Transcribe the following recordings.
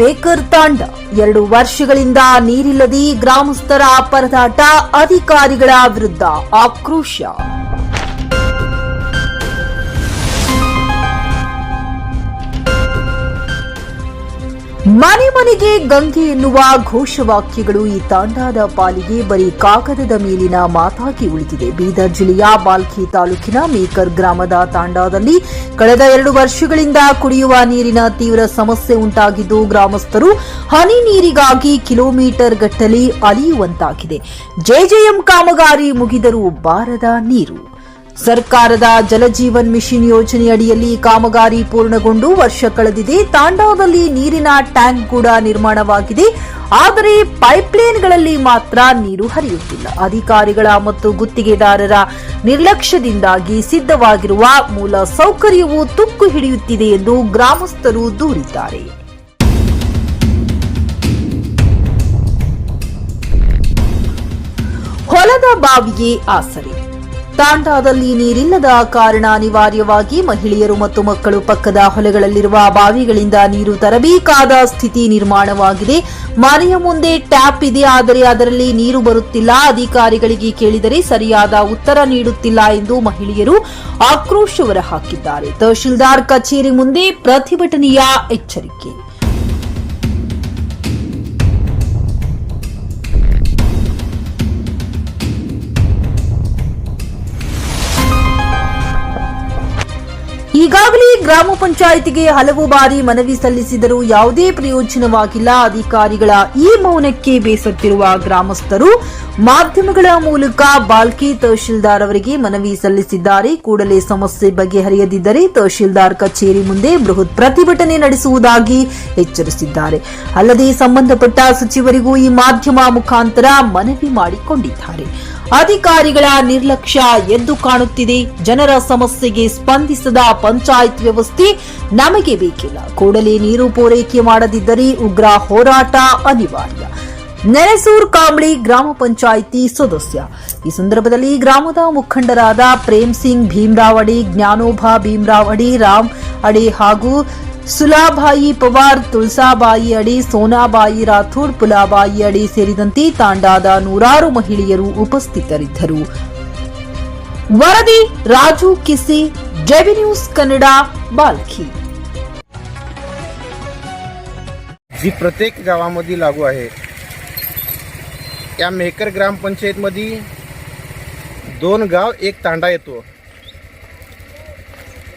Maker ತಾಂಡ 2 ವರ್ಷಗಳಿಂದ ನೀರಿಲ್ಲದೆ ಗ್ರಾಮಸ್ಥರ ಪರದಾಟ, ಅಧಿಕಾರಿಗಳ ವಿರುದ್ಧ ಆಕ್ರೋಶ. ಮನೆ ಮನೆಗೆ ಗಂಗೆ ಎನ್ನುವ ಘೋಷವಾಕ್ಯಗಳು ಈ ತಾಂಡಾದ ಪಾಲಿಗೆ ಬರೀ ಕಾಗದದ ಮೇಲಿನ ಮಾತಾಗಿ ಉಳಿದಿದೆ. ಬೀದರ್ ಜಿಲ್ಲೆಯ ಬಾಲ್ಕಿ ತಾಲೂಕಿನ ಮೇಕರ್ ಗ್ರಾಮದ ತಾಂಡಾದಲ್ಲಿ ಕಳೆದ 2 ವರ್ಷಗಳಿಂದ ಕುಡಿಯುವ ನೀರಿನ ತೀವ್ರ ಸಮಸ್ಯೆ ಉಂಟಾಗಿದ್ದು, ಗ್ರಾಮಸ್ಥರು ಹನಿ ನೀರಿಗಾಗಿ ಕಿಲೋಮೀಟರ್ ಗಟ್ಟಲೆ ಅಲೆಯುವಂತಾಗಿದೆ. ಜೆಜೆಎಂ ಕಾಮಗಾರಿ ಮುಗಿದರೂ ಬಾರದ ನೀರು. ಸರ್ಕಾರದ ಜಲಜೀವನ್ ಮಿಷನ್ ಯೋಜನೆ ಅಡಿಯಲ್ಲಿ ಕಾಮಗಾರಿ ಪೂರ್ಣಗೊಂಡು ವರ್ಷ ಕಳೆದಿದೆ. ತಾಂಡಾದಲ್ಲಿ ನೀರಿನ ಟ್ಯಾಂಕ್ ಕೂಡ ನಿರ್ಮಾಣವಾಗಿದೆ. ಆದರೆ ಪೈಪ್ಲೈನ್ಗಳಲ್ಲಿ ಮಾತ್ರ ನೀರು ಹರಿಯುತ್ತಿಲ್ಲ. ಅಧಿಕಾರಿಗಳ ಮತ್ತು ಗುತ್ತಿಗೆದಾರರ ನಿರ್ಲಕ್ಷ್ಯದಿಂದಾಗಿ ಸಿದ್ಧವಾಗಿರುವ ಮೂಲ ಸೌಕರ್ಯವು ತುಕ್ಕು ಹಿಡಿಯುತ್ತಿದೆ ಎಂದು ಗ್ರಾಮಸ್ಥರು ದೂರಿದ್ದಾರೆ. ಹೊಲದ ಬಾವಿಗೆ ಆಸರೆ. ತಾಂಡಾದಲ್ಲಿ ನೀರಿಲ್ಲದ ಕಾರಣ ಅನಿವಾರ್ಯವಾಗಿ ಮಹಿಳೆಯರು ಮತ್ತು ಮಕ್ಕಳು ಪಕ್ಕದ ಹೊಲಗಳಲ್ಲಿರುವ ಬಾವಿಗಳಿಂದ ನೀರು ತರಬೇಕಾದ ಸ್ಥಿತಿ ನಿರ್ಮಾಣವಾಗಿದೆ. ಮನೆಯ ಮುಂದೆ ಟ್ಯಾಪ್ ಇದೆ, ಆದರೆ ಅದರಲ್ಲಿ ನೀರು ಬರುತ್ತಿಲ್ಲ. ಅಧಿಕಾರಿಗಳಿಗೆ ಕೇಳಿದರೆ ಸರಿಯಾದ ಉತ್ತರ ನೀಡುತ್ತಿಲ್ಲ ಎಂದು ಮಹಿಳೆಯರು ಆಕ್ರೋಶ ಹೊರಹಾಕಿದ್ದಾರೆ. ತಹಶೀಲ್ದಾರ್ ಕಚೇರಿ ಮುಂದೆ ಪ್ರತಿಭಟನೆಯ ಎಚ್ಚರಿಕೆ. ಈಗಾಗಲೇ ಗ್ರಾಮ ಪಂಚಾಯಿತಿಗೆ ಹಲವು ಬಾರಿ ಮನವಿ ಸಲ್ಲಿಸಿದರೂ ಯಾವುದೇ ಪ್ರಯೋಜನವಾಗಿಲ್ಲ. ಅಧಿಕಾರಿಗಳ ಈ ಮೌನಕ್ಕೆ ಬೇಸತ್ತಿರುವ ಗ್ರಾಮಸ್ಥರು ಮಾಧ್ಯಮಗಳ ಮೂಲಕ ಬಾಲ್ಕಿ ತಹಶೀಲ್ದಾರ್ ಅವರಿಗೆ ಮನವಿ ಸಲ್ಲಿಸಿದ್ದಾರೆ. ಕೂಡಲೇ ಸಮಸ್ಯೆ ಬಗೆಹರಿಯದಿದ್ದರೆ ತಹಶೀಲ್ದಾರ್ ಕಚೇರಿ ಮುಂದೆ ಬೃಹತ್ ಪ್ರತಿಭಟನೆ ನಡೆಸುವುದಾಗಿ ಎಚ್ಚರಿಸಿದ್ದಾರೆ. ಅಲ್ಲದೆ ಸಂಬಂಧಪಟ್ಟ ಸಚಿವರಿಗೂ ಈ ಮಾಧ್ಯಮ ಮುಖಾಂತರ ಮನವಿ ಮಾಡಿಕೊಂಡಿದ್ದಾರೆ. ಅಧಿಕಾರಿಗಳ ನಿರ್ಲಕ್ಷ್ಯ ಎದ್ದು ಕಾಣುತ್ತಿದೆ. ಜನರ ಸಮಸ್ಯೆಗೆ ಸ್ಪಂದಿಸದ ಪಂಚಾಯತ್ ವ್ಯವಸ್ಥೆ ನಮಗೆ ಬೇಕಿಲ್ಲ. ಕೂಡಲೇ ನೀರು ಪೂರೈಕೆ ಮಾಡದಿದ್ದರೆ ಉಗ್ರ ಹೋರಾಟ ಅನಿವಾರ್ಯ. ನೆರೆಸೂರ್ ಕಾಂಬ್ಳಿ ಗ್ರಾಮ ಪಂಚಾಯಿತಿ ಸದಸ್ಯ. ಈ ಸಂದರ್ಭದಲ್ಲಿ ಗ್ರಾಮದ ಮುಖಂಡರಾದ ಪ್ರೇಮ್ ಸಿಂಗ್ ಭೀಮರಾವ್ ಅಡಿ, ಜ್ಞಾನೋಭಾ ಭೀಮರಾವ್ ಅಡಿ, ರಾಮ್ ಅಡಿ ಹಾಗೂ ಸುಲಾಬಾಯಿ ಪವಾರ್, ತುಳಸಾಬಾಯಿ ಅಡಿ, ಸೋನಾಬಾಯಿ ರಾಥೋಡ್, ಪುಲಾಬಾಯಿ ಅಡಿ ಸೇರಿದಂತೆ ತಾಂಡಾದ 100 ಮಹಿಳೆಯರು ಉಪಸ್ಥಿತರಿದ್ದರು. वरदी राजू किसी, जेबी न्यूज कन्नडा, बाल्की. जी प्रत्येक गावामध्ये लागू आहे. या मेकर ग्रामपंचायतमध्ये 2 गाव 1 तांडा येतो.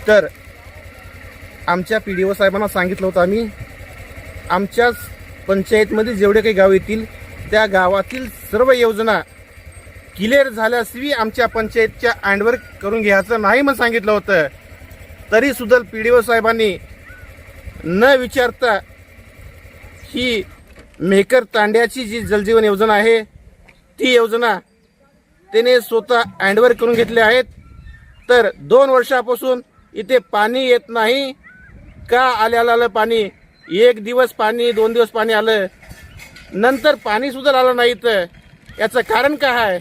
तर आमच्या PDO साहेबांना सांगितलं होतं आम्ही, आमच्या पंचायतमध्ये जेवढे काही गाव येतील त्या गावातील सर्व योजना क्लिअर झाल्याशिवाय आमच्या पंचायतच्या हँडवर करून घ्यायचं नाही म्हणून सांगितलं होतं. तरी सुद्धा PDO साहेबांनी न विचारता ही मेकर तांड्याची जी जलजीवन योजना आहे ती योजना त्याने स्वतः हँडवर करून घेतले आहेत. तर 2 वर्षापासून इथे पाणी येत नाही. का आलं पाणी, 1 दिवस पाणी, 2 दिवस पाणी आलं, नंतर पाणी सुद्धा आलं नाही. तर याचं कारण काय आहे?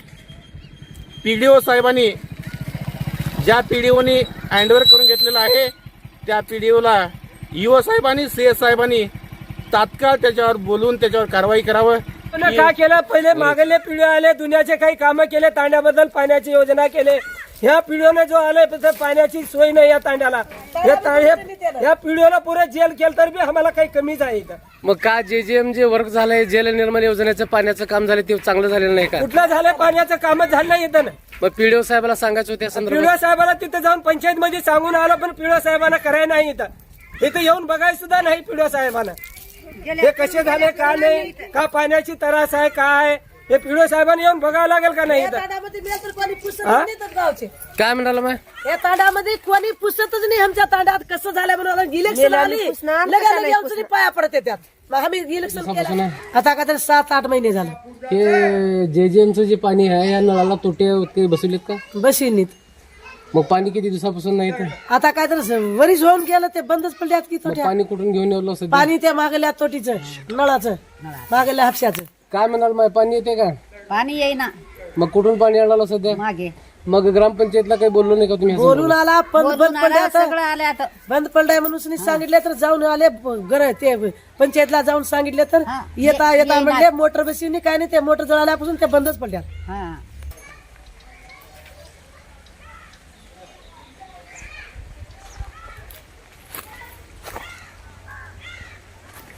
PDO साहेबांनी ज्या PDOनी हँडओव्हर करून घेतलेलं आहे त्या PDOला EO साहेबांनी, CS साहेबांनी तात्काळ त्याच्यावर बोलून त्याच्यावर कारवाई करावं. काय केलं? पहिले मागले PDO आले, दुनियाचे काही कामं केले, तांड्याबद्दल पाण्याची योजना केले. ह्या पिढीने जो आले पाण्याची सोय नाही या तांड्याला. या पिढीला पुरे जेल केलं तर बी आम्हाला काही कमीच आहे. मग का JJM जे वर्क झालंय, जल निर्मल योजनेचं पाण्याचं काम झालं ते चांगलं झालेलं नाही का? कुठलं झालं? पाण्याचं कामच झालं नाही इथं. मग PDO साहेबाला सांगायचं होतं संदर्भात. PDO साहेबाला तिथे जाऊन पंचायत मध्ये सांगून आलं, पण PDO साहेबांना करायला नाही. इथं येऊन बघायला सुद्धा नाही PDO साहेबांना. हे कसे झाले, का नाही, का पाण्याची त्रास आहे, काय हे PDO साहेबांनी येऊन बघावं लागेल का नाही? काय म्हणाला मग? या तांड्यामध्ये कोणी पुसतच नाही. आमच्या तांड्यात कसं झालं म्हणून इलेक्शन आली लगेच पाया पडते त्यात. मग आम्ही इलेक्शन केलं आता का तर 7-8 महिने झाले. हे JJMचं जे पाणी आहे या नळाला तोटे ते बसवलेत का? बशीनीत. मग पाणी किती दिवसापासून नाही येत? आता काय तर वरीच होऊन गेलं, ते बंदच पडल्यात की मग पाणी कुठून घेऊन येवलं सध्या? पाणी त्या मागल्या तोटीचं, नळाचं, मागल्या हापशाचं. काय म्हणाल? पाणी येते का? पाणी येईना. मग कुठून पाणी आणायला सध्या? मागे मग ग्रामपंचायतला काही बोललो नाही का तुम्ही? बोलून आला पण बंद पडल्या सगळं आले आता बंद पडलाय म्हणून सांगितले तर जाऊन आले ते पंचायतला जाऊन सांगितले तर येता येता म्हणले मोटर बसवली काय नाही ते मोटर जळाल्यापासून ते बंदच पडल्या. हा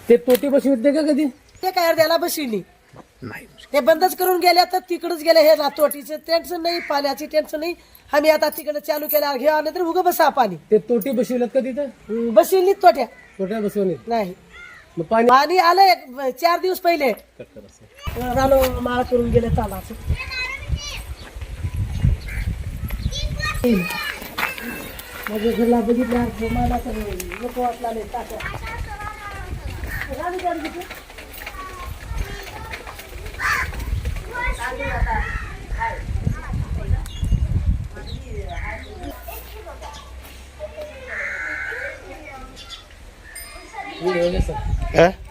ते तोटी बसविते का कधी? ते काय अर्ध्याला बसवली ते बंदच करून गेल्या तर तिकडच गेले. हे ना तोटीचं टेन्शन नाही पाण्याची टेन्शन नाही. आम्ही आता तिकडे चालू केल्या घे आलं तर उगं बसा पाणी ते तोटी बसविल्यात का तिथं? बसवली तोट्या तोट्या बसवणे नाही. मग पाणी पाणी आलं 4 दिवस पहिले रानो माळ करून गेले तालाचं. माझ्या घरला बघितलं मला तर नको वाटला नाही टाक्या.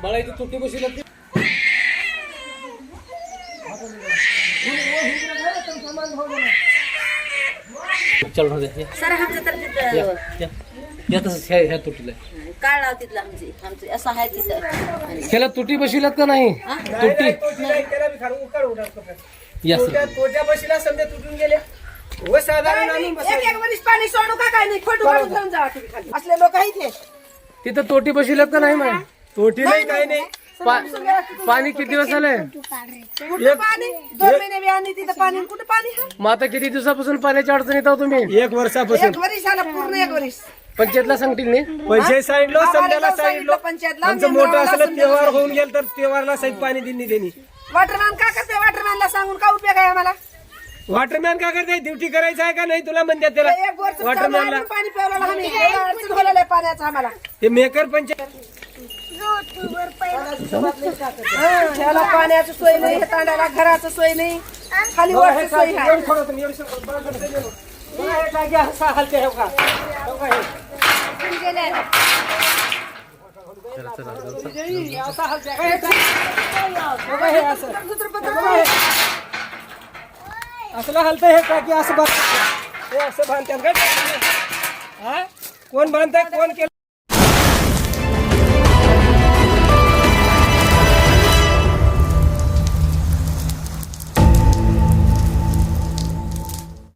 बाळा इथे तोटी बसविल्यात. चल राहू दे. सर आमचं तर तिथं या तसंच ह्या तोटीला काळ लाव तिथलं आमचे असं आहे तिथं. ह्याला तुटी बसविल्यात का नाही? तुटी या सर. तोट्या बशीला समजा तुटून गेल्या व साधारण आणून बसवल्या. एक वर्ष पाणी सोडू का काय नाही खोटू काढून घेऊन जावा तुम्ही खाली. असले लोक आहेत हे. तिथं तोटी बसविल्यात का नाही मग? तोटी नाही काही नाही. पाणी किती दिवस झालंय? कुठं पाणी 2 महिने बी आणि तिथं पाणी कुठं पाणी आहे? मग आता किती दिवसापासून पाण्याची अडचण येत आहो तुम्ही? 1 वर्षापासून एक वर्ष झालं पूर्ण 1 वर्ष. पंचायतला सांगतील नाही? पंचायत सांगितलं समजायला सांगितलं पंचायतला आमचं मोठं असलं तेव्हार होऊन गेलं तर तेव्हारला साहेब पाणी दिली त्यांनी. वॉटरमॅन का करते? वॉटरमॅनला सांगून का उपयोग आहे आम्हाला? वॉटरमॅन का करते? ड्युटी करायचं आहे का नाही तुला म्हणतात त्याला एक वर्ष वॉटरमॅनला? पाणी प्यायला आम्ही अडचण झालेलं आहे पाण्याचं आम्हाला. ते मेकर पंचायत ह्याला पाण्याची सोय नाही, तांड्याला घराचं सोय नाही, खाली वरची सोय आहे. असलं हलतं हे टाकी असं बांधतात. हे असं बांधतात का? हा? कोण बांधतात कोण केलं?